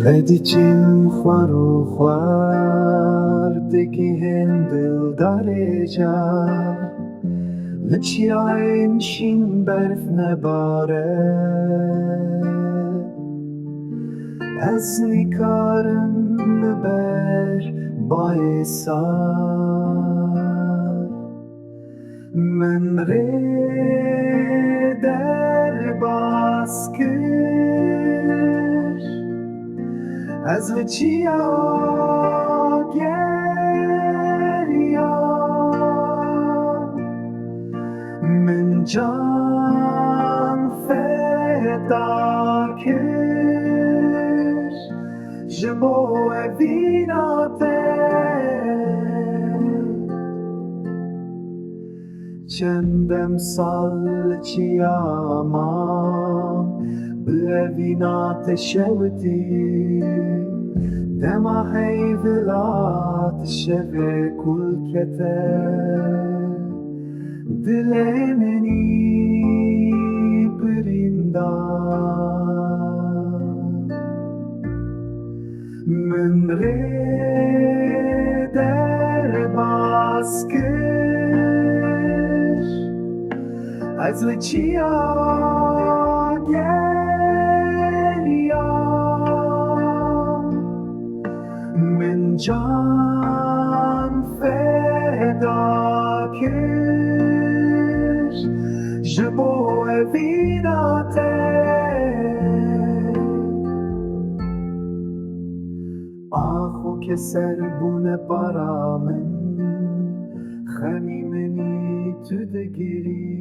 Vediçin xwaru xwardekî hên dildareca li çiyayên şîn berf nebare ez nîkarim li ber bayê sar min rê derbas kir ez li çiya geriyam min can feda kir ji bo evîna te çendem sal li çiya mam bi evîna te şewitî dema heyvila ti şevê kulkete dilê minî birîndar min rê derbas kir ez li çiya geriyam min can feda kir ji bo evîna te axo keser bûne bara min xemî minî tu digirî